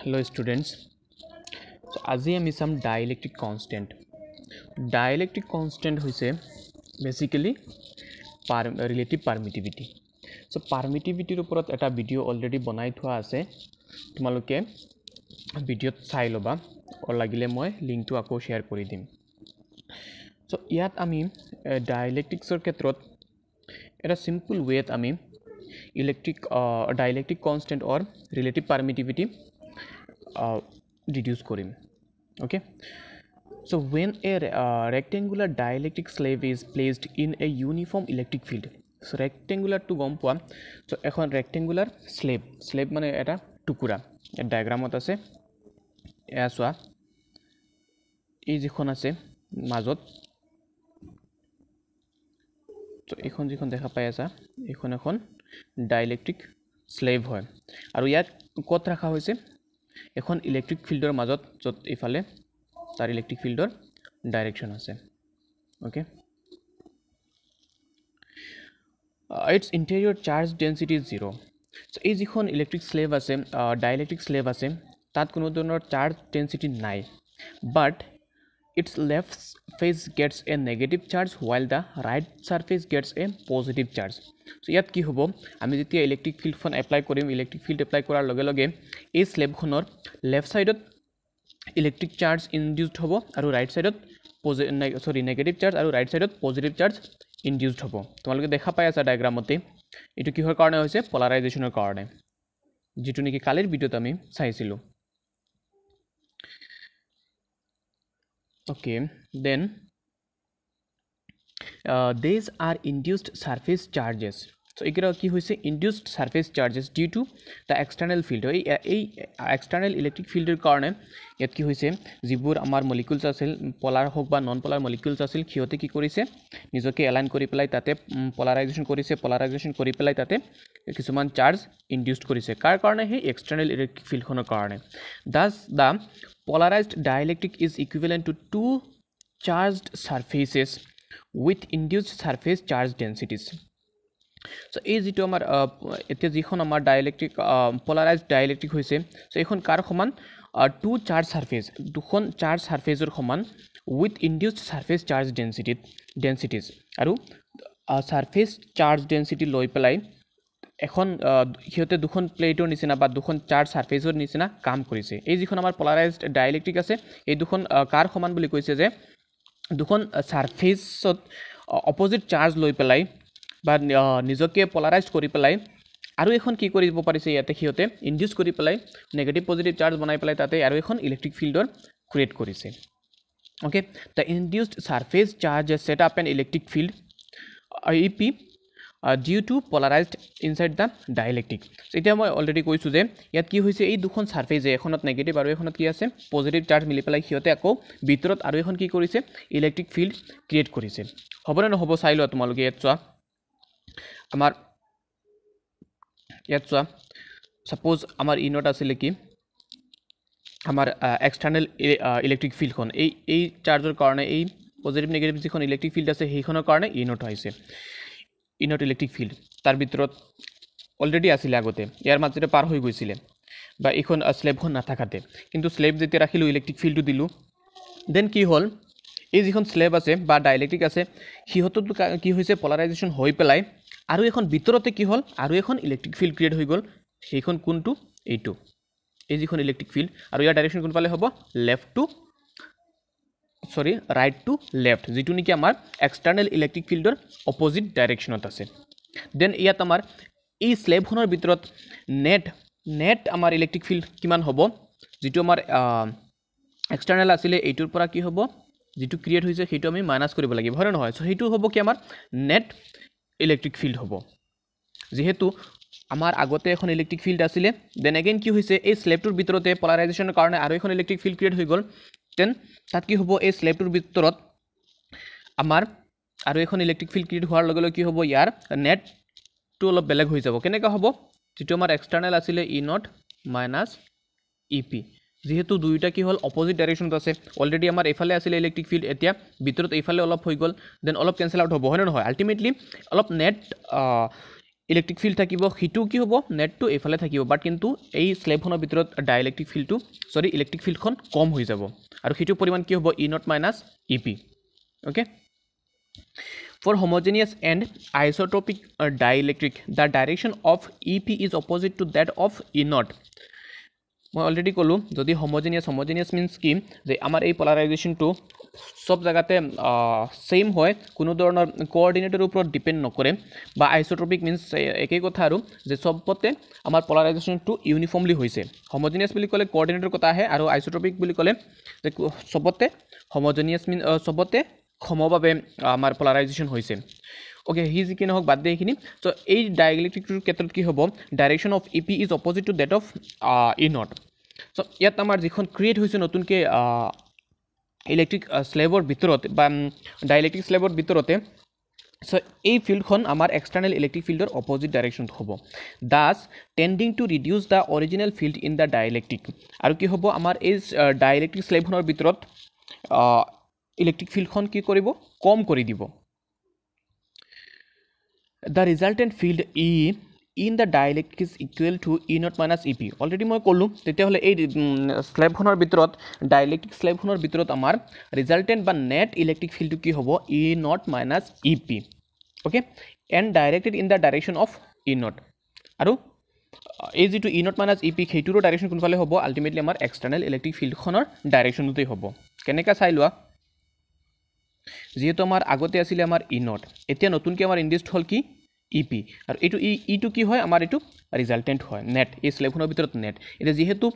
Hello students. So আজি আমি some dielectric constant. Dielectric constant হৈছে basically relative permittivity. So permittivity ওপৰত এটা ভিডিও অলৰেডি বনাই থোৱা আছে তোমালোকে ভিডিওত চাই লবা আৰু লাগিলে মই লিংকটো আকৌ শেয়াৰ কৰি দিম So ইয়াত আমি dielectricsৰ ক্ষেত্ৰত এটা simple wayত আমি dielectric constant or relative permittivity deduce korim. Okay, so when a rectangular dielectric slab is placed in a uniform electric field, so rectangular to gom poa, so ekhon rectangular slab mane eta tukura diagramot ase eya soa ei jikhon ase majot so ekhon jikhon dekha pai asa ekhon dielectric slab hoy aru yat kot rakha hoise এখন electric ফিল্ডৰ মাজত যত ইফালে তাৰ electric ফিল্ডৰ direction আছে okay its interior charge density is 0 so এই যিখন ইলেক্ট্রিক স্লেভ আছে ডাইলেক্ট্রিক স্লেভ আছে তাত কোনো ধৰণৰ চাৰ্জ ডেন্সিটি নাই but its left face gets a negative charge while the right surface gets a positive charge so ইয়াত কি হ'ব আমি যেতিয়া ইলেক্ট্রিক ফিল্ড খন এপ্লাই কৰিম ইলেক্ট্ৰিক ফিল্ড এপ্লাই কৰাৰ লগে লগে এই স্লেব খনৰ লেফট সাইডত ইলেক্ট্ৰিক চাৰ্জ ইনডিউসড হ'ব আৰু ৰাইট সাইডত নেগেটিভ চাৰ্জ আৰু ৰাইট সাইডত পজিটিভ চাৰ্জ ইনডিউসড হ'ব তোমালোকে দেখা পাই আছা ডায়াগ্ৰামতে এটো কিহৰ কাৰণে হৈছে পোলাৰাইজেশনৰ কাৰণে যেটো নেকি কালিৰ ভিডিওত আমি চাইছিলো Okay, then these are induced surface charges. So, ekra ki hoise induced surface charges due to the external field. Ei external electric field er karone yat ki hoise jibur amar molecules asil polar hok ba non polar molecules asil khiote ki korise nijoke align kori pelai tate polarization kori pelai tate kisuman charge induced korise kar karone he external electric field khonor karone thus the polarized dielectric is equivalent to two charged surfaces with induced surface charge densities so এই যেটো আমাৰ এতিয়া যিখন আমাৰ ডাইলেক্ট্ৰিক polarized dielectric হৈছে so এখন কাৰ সমান two charge surface দুখন charge surfaceৰ সমান with induced surface charge densities আৰু surface charge density লৈ পেলাই এখন হিয়তে দুখন প্লেটৰ নিচিনা বা দুখন চাৰ্জ সাৰফেসৰ নিচিনা কাম কৰিছে এই যিখন আমাৰ পোলাৰাইজড ডাইলেক্ট্ৰিক আছে এই দুখন কাৰ সমান বুলি কৈছে যে দুখন সাৰফেসত অপোজিট চাৰ্জ লৈ পেলাই বা নিজকে পোলাৰাইজড কৰি পেলাই আৰু এখন কি কৰিব পাৰিছে ইয়াতে হিয়তে ইনডিউস কৰি পেলাই নেগেটিভ পজিটিভ চাৰ্জ বনাই পেলাই তাতে আৰু এখন ইলেক্ট্ৰিক ফিল্ডৰ ক্ৰিয়েট কৰিছে okay the induced surface charge set up N electric field EP due to polarized inside the dielectric so এতিয়া মই অলৰেডি কৈছো যে ইয়াত কি হৈছে এই দুখন সাৰফেস এখনত নেগেটিভ আৰু এখনত কি আছে পজিটিভ চাৰ্জ মিলি পেলাই হিয়তে আকৌ ভিতৰত আৰু এখন কি কৰিছে ইলেক্ট্ৰিক ফিল্ড ক্ৰিয়েট কৰিছে হ'ব না নহব চাই লোৱা তোমালোকে ইয়াত চোৱা আমাৰ ইয়াত চোৱা সাপোজ আমাৰ ইনট আছিল কি আমাৰ এক্সটাৰ্নাল ইলেক্ট্ৰিক ফিল্ড খন এই চাৰ্জৰ কাৰণে এই পজিটিভ নেগেটিভ যিখন ইলেক্ট্ৰিক ফিল্ড আছে সেইখনৰ কাৰণে ইনট হৈছে ইনট ইলেক্ট্ৰিক ফিল্ড তাৰ ভিতৰত অলৰেডি আছিল আগতে ইয়াৰ মাজতে পাৰ হৈ গৈছিল বা এখন স্লেবখন নাথাকাতে কিন্তু স্লেব যেতিয়া ৰাখিলো ইলেক্ট্ৰিক ফিল্ডটো দিলো দেন কি হল এই যিখন স্লেব আছে বা ডাইলেক্ট্ৰিক আছে হিহতো কি হৈছে পোলাৰাইজেশন হৈ পেলাই আৰু এখন ভিতৰতে কি হল আৰু এখন ইলেক্ট্ৰিক ফিল্ড ক্ৰিয়েট হৈ গল সেইখন কোনটো এইটো এই যিখন ইলেক্ট্ৰিক ফিল্ড আৰু ইয়াৰ ডাইৰেকশন কোন পালে হ'ব right to left যেটো নেকি আমাৰ এক্সটাৰ্নাল ইলেক্ট্ৰিক ফিল্ডৰ অপোজিট ডাইৰেকশনত আছে দেন ইয়াত আমাৰ এই স্লেবখনৰ ভিতৰত নেট আমাৰ ইলেক্ট্ৰিক ফিল্ড কিমান হ'ব যেটো আমাৰ এক্সটাৰ্নাল আছিল এইটোৰ পৰা কি হ'ব যেটো ক্ৰিয়েট হৈছে হেতু আমি মাইনাস কৰিব লাগিব হয় নহয় সো হেতু হ'ব কি আমাৰ নেট ইলেক্ট্ৰিক ফিল্ড হ'ব যেহেতু আমাৰ আগতে এখন ইলেক্ট্ৰিক ফিল্ড আছিল দেন अगेन কি হৈছে এই স্লেবটোৰ ভিতৰতে পোলাৰাইজেশনৰ কাৰণে আৰু এখন ইলেক্ট্ৰিক ফিল্ড ক্ৰিয়েট হৈ গল দেন তাত কি হ'ব এই স্লেবটোৰ ভিতৰত আমাৰ আৰু এখন ইলেক্ট্ৰিক ফিল্ড ক্ৰিয়েট হোৱাৰ লগে লগে কি হ'ব ইয়াৰ নেটটো অলপ বেলেগ হৈ যাব কেনেকা হ'ব যেটো আমাৰ এক্সটাৰ্নাল আছিল E0 - EP যেহেতু দুইটা কি হল অপোজিট ডাইৰেকশনত আছে অলৰেডি আমাৰ এফালে আছিল ইলেক্ট্ৰিক ফিল্ড এতিয়া ভিতৰত এফালে অলপ হৈ গল দেন অলপ কেনসেল আউট হ'ব হয় নহয় আলটিমেটলি অলপ নেট ইলেক্ট্ৰিক ফিল্ড থাকিব হিটু কি হ'ব নেটটো এফালে থাকিব বাট কিন্তু এই স্লেবখনৰ ভিতৰত ডাইলেক্ট্ৰিক ফিল্ডটো সৰি ইলেক্ট্ৰিক ফিল্ডখন কম হৈ যাব আৰু হিটু পৰিমাণ কি হ'ব E0 - EP okay For homogeneous and isotropic dielectric, the direction of EP is opposite to that of E0. মই অলৰেডি ক'লোঁ যদি homogeneous means কি যে আমাৰ এই polarization-টো সব জায়গাতে সেম হয় কোনো ধৰণৰ কোঅৰ্ডিনেটৰ ওপৰত ডিপেন্ড নকৰে বা আইসোট্ৰপিক মিন্স একেই কথা আৰু যে সবতে আমাৰ পলাৰাইজেশনটো ইউনিফৰ্মলি হৈছে হোমোজেনিয়াস বুলি ক'লে কোঅৰ্ডিনেটৰ কথা আহে আৰু আইসোট্ৰপিক বুলি ক'লে যে সবতে হোমোজেনিয়াস মিন সবতে সমভাৱে আমাৰ পলাৰাইজেশন হৈছে ওকে হি যি নহওক বাদ দিয়ে এইখিনি সো এই ডাইইলেক্ট্ৰিকটোৰ ক্ষেত্ৰত কি হ'ব direction of EP is opposite to that of E0 so ইয়াত আমাৰ যিখন ক্ৰিয়েট হৈছে নতুনকৈ ইলেক্ট্ৰিক স্লেবৰ ভিতৰত বা ডাইইলেক্ট্ৰিক স্লেবৰ ভিতৰতে সো এই ফিল্ডখন আমাৰ এক্সটাৰ্নাল ইলেক্ট্ৰিক ফিল্ডৰ অপোজিট ডাইৰেকশন হ'ব thus tending to reduce the original field in the dielectric আৰু কি হ'ব আমাৰ এই ডাইইলেক্ট্ৰিক স্লেবখনৰ ভিতৰত ইলেক্ট্ৰিক ফিল্ডখন কি কৰিব কম কৰি দিব the resultant field E in the dielectric is equal to E0 - EP already মই ক'লো তেতিয়া হলে এই স্লেবখনৰ ভিতৰত ডাইইলেক্ট্ৰিক স্লেবখনৰ ভিতৰত আমাৰ ৰিজাল্টেন্ট বা নেট ইলেক্ট্ৰিক ফিল্ডটো কি হ'ব E0 - EP okay and directed in the direction of E0 আৰু এই যেটো E0 - EP হেইটোৰ ডাইৰেকশন কোনফালে হ'ব আলটিমেটলি আমাৰ এক্সটাৰ্নাল ইলেক্ট্ৰিক ফিল্ডখনৰ ডাইৰেকশনতেই হ'ব কেনেকা চাই লোৱা যেহেতু আমাৰ আগতে আছিল আমাৰ E0 এতিয়া নতুনকৈ আমাৰ ইনডিউসড হল কি EP আৰু এটো E2 কি হয় আমাৰ এটো ৰিজাল্টেন্ট হয় নেট এই স্লেবখনৰ ভিতৰত নেট এতিয়া যেহেতু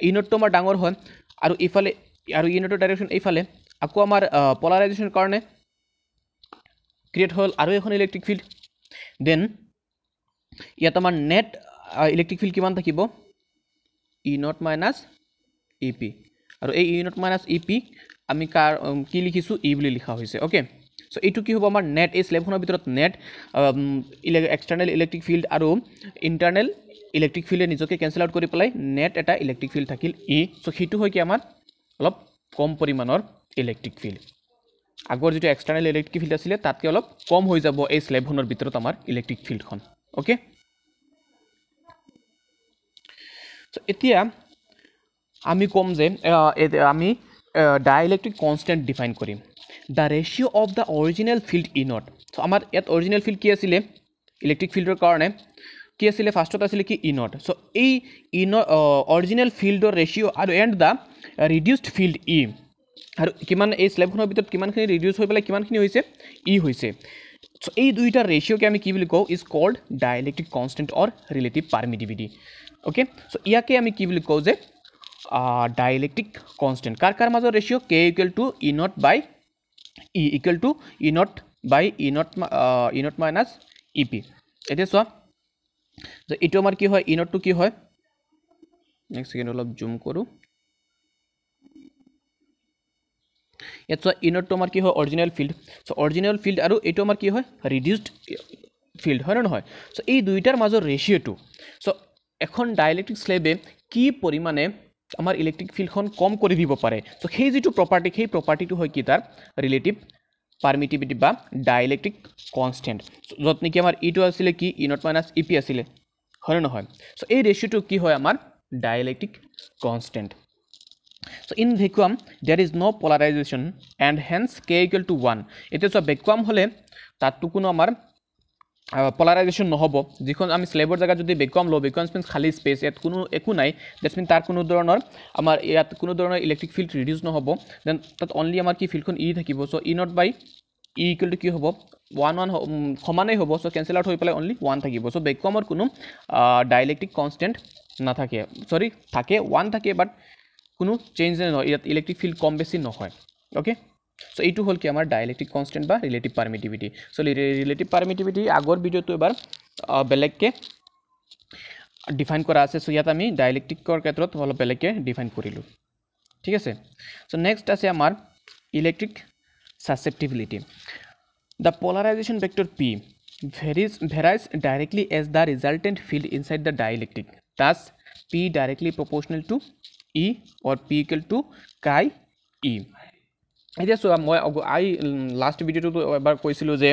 E0 তো আমাৰ ডাঙৰ হয় আৰু ইফালে আৰু E0 ৰ ডাইৰেকশন এইফালে আকৌ আমাৰ পলাৰাইজেশন কাৰণে ক্ৰিয়েট হল আৰু এখন ইলেক্ট্ৰিক ফিল্ড দেন ইয়াত আমাৰ নেট ইলেক্ট্ৰিক ফিল্ড কিমান থাকিব E0 - EP আৰু এই E0 - EP আমি কি লিখিছো E বুলি লিখা হৈছে ওকে সো এটো কি হ'ব আমাৰ নেট এই স্লেবখনৰ ভিতৰত নেট এক্সটাৰ্নাল ইলেক্ট্ৰিক ফিল্ড আৰু ইন্টাৰনাল ইলেক্ট্ৰিক ফিল্ডে নিজকে কেনসেল আউট কৰি পেলাই নেট এটা ইলেক্ট্ৰিক ফিল্ড থাকিল E সো হিটু হয় কি আমাৰ অলপ কম পৰিমাণৰ ইলেক্ট্ৰিক ফিল্ড আগৰ যেটো এক্সটাৰ্নাল ইলেক্ট্ৰিক ফিল্ড আছিল তাতকৈ অলপ কম হৈ যাব এই স্লেবখনৰ ভিতৰত আমাৰ ইলেক্ট্ৰিক ফিল্ডখন ওকে সো এতিয়া আমি কম যে আমি dielectric constant define কৰিম the ratio of the original field E0 so আমাৰ ইয়াত original field কি আছিল ইলেক্ট্ৰিক ফিল্ডৰ কাৰণে কি আছিল ফাৰ্স্টত আছিল কি E0 so এই E0 original fieldৰ ratio আৰু and the reduced field E আৰু কিমান এই স্লেবখনৰ ভিতৰত কিমানখিনি ৰিডিউস হৈ পেলাই কিমানখিনি হৈছে E হৈছে so এই দুইটা ৰেশিওকে আমি কি বুলি কওঁ is called dielectric constant or relative permittivity okay so ইয়াকে আমি কি বুলি কওঁ যে dielectric constant কাৰ মাজৰ ৰেশিও k equal to E0 by E equal to E0 by E0 - EP এতিয়া চোৱা যে ইটো আমাৰ কি হয় E0 টো কি হয় নেক্সট সেকেন্ড অলপ জুম কৰো ইয়াত চোৱা E0 টো আমাৰ কি হয় original field so original field আৰু এটো আমাৰ কি হয় ৰিডিউসড ফিল্ড হয় নহয় সো এই দুইটাৰ মাজৰ ৰেশিওটো সো এখন ডাইইলেক্ট্ৰিক স্লেবে কি পৰিমাণে আমাৰ ইলেক্ট্ৰিক ফিল্ডখন কম কৰি দিব পাৰে সো সেই যেটো প্ৰপাৰ্টি সেই প্ৰপাৰ্টিটো হয় কি তাৰ ৰিলেটিভ পাৰমিটিভিটি বা ডাইইলেক্ট্ৰিক কনস্ট্যান্ট যত নেকি আমাৰ ইটো আছিল কি E0 - EP আছিল হয় নহয় সো এই ৰেশিওটো কি হয় আমাৰ dielectric constant so in vacuum there is no polarization and hence k equal to 1 এটা সব ভ্যাকুয়াম হলে তাতটো কোনো আমাৰ polarization নহব যিখন আমি স্লেবৰ জায়গা যদি ভ্যাকুয়াম লো ভ্যাকুয়াম মিন্স খালি স্পেস ইয়াত কোনো একো নাই দ্যাটস মিন তাৰ কোনো ধৰণৰ আমাৰ ইয়াত কোনো ধৰণৰ ইলেক্ট্ৰিক ফিল্ড ৰিডিউস নহব দেন তাত অনলি আমাৰ কি ফিল্ডখন E থাকিব so E0 by E equal to কি হ'ব 1 1 সমানেই হ'ব সো কেনসেল আউট হৈ পেলাই অনলি 1 থাকিব সো ভ্যাকুয়ামৰ কোনো ডাইইলেক্ট্ৰিক কনস্ট্যান্ট নাথাকে সৰি থাকে 1 থাকে বাট কোনো চেঞ্জ নহয় ইয়াত ইলেক্ট্ৰিক ফিল্ড কম বেছি নহয় ওকে সো এইটো হল কি আমাৰ ডাইইলেক্ট্ৰিক কনস্ট্যান্ট বা ৰিলেটিভ পাৰমিটিভিটি সো ৰিলেটিভ পাৰমিটিভিটি আগৰ ভিডিওটো এবাৰ বেলেগকে ডিফাইন কৰা আছে সো ইয়াত আমি ডাইইলেক্ট্ৰিকৰ ক্ষেত্ৰত অলপ বেলেগকে ডিফাইন কৰিলো ঠিক আছে সো নেক্সট আছে আমাৰ electric susceptibility the polarization vector P varies directly as the resultant field inside the dielectric thus P directly proportional to E or P equal to chi E এতিয়া চোৱা মই লাষ্ট ভিডিঅ'টো এবাৰ কৈছিলোঁ যে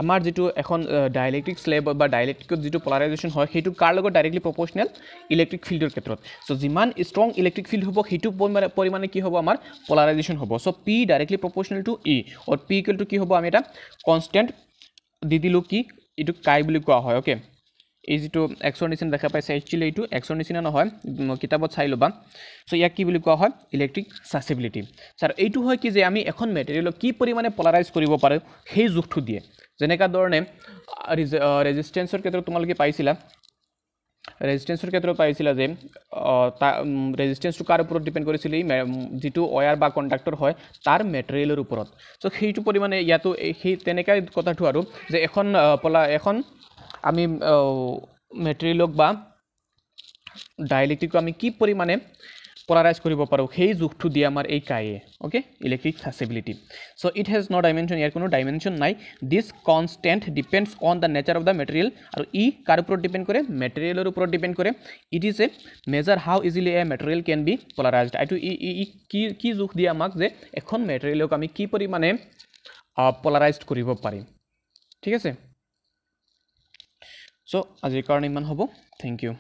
আমাৰ যিটো এখন ডাইলেক্ট্ৰিক স্লেব বা ডাইলেক্ট্ৰিকত যিটো পলাৰাইজেশ্যন হয় সেইটো কাৰ লগত ডাইৰেক্টলি প্ৰপৰ্চনেল ইলেক্ট্ৰিক ফিল্ডৰ ক্ষেত্ৰত চ' যিমান ষ্ট্ৰং ইলেক্ট্ৰিক ফিল্ড হ'ব সেইটো পৰিমাণে কি হ'ব আমাৰ পলাৰাইজেশ্যন হ'ব চ' পি ডাইৰেক্টলি প্ৰপৰ্চনেল টু ই আৰু পি ইকুৱেল টু কি হ'ব আমি এটা কনষ্টেণ্ট দি দিলোঁ কি এইটো কাই বুলি কোৱা হয় অ'কে এই যিটো এক্সৰ নিচিনা দেখা পাইছে একচুৱেলি এইটো এক্সৰ নিচিনা নহয় কিতাপত চাই ল'বা চ' ইয়াক কি বুলি কোৱা হয় ইলেক্ট্ৰিক চাৰ্চেবিলিটি ছাৰ এইটো হয় কি যে আমি এখন মেটেৰিয়েলক কি পৰিমাণে পলাৰাইজ কৰিব পাৰোঁ সেই জোখটো দিয়ে যেনেকুৱা ধৰণে ৰেজিষ্টেঞ্চৰ ক্ষেত্ৰত তোমালোকে পাইছিলা ৰেজিষ্টেঞ্চৰ ক্ষেত্ৰত পাইছিলা যে ৰেজিষ্টেঞ্চটো কাৰ ওপৰত ডিপেণ্ড কৰিছিলে যিটো ৱায়াৰ বা কণ্ডাক্টৰ হয় তাৰ মেটেৰিয়েলৰ ওপৰত চ' সেইটো পৰিমাণে ইয়াতো সেই তেনেকৈ কথাটো আৰু যে এখন আমি মেটেৰিয়েলক বা ডাইলেক্ট্ৰিকক আমি কি পৰিমাণে পলাৰাইজ কৰিব পাৰোঁ সেই জোখটো দিয়ে আমাৰ এই কায়ে okay electric susceptibility so' it has no' dimension ইয়াৰ কোনো ডাইমেনশ্যন নাই this constant depends on the nature of the material আৰু ই কাৰ ওপৰত ডিপেণ্ড কৰে মেটেৰিয়েলৰ ওপৰত ডিপেণ্ড কৰে it is a measure how easily a material can be polarized এইটো কি জোখ দিয়ে আমাক যে এখন মেটেৰিয়েলক আমি কি পৰিমাণে পলাৰাইজড কৰিব পাৰিম ঠিক আছে চ' আজিৰ কাৰণে ইমান হ'ব থেংক ইউ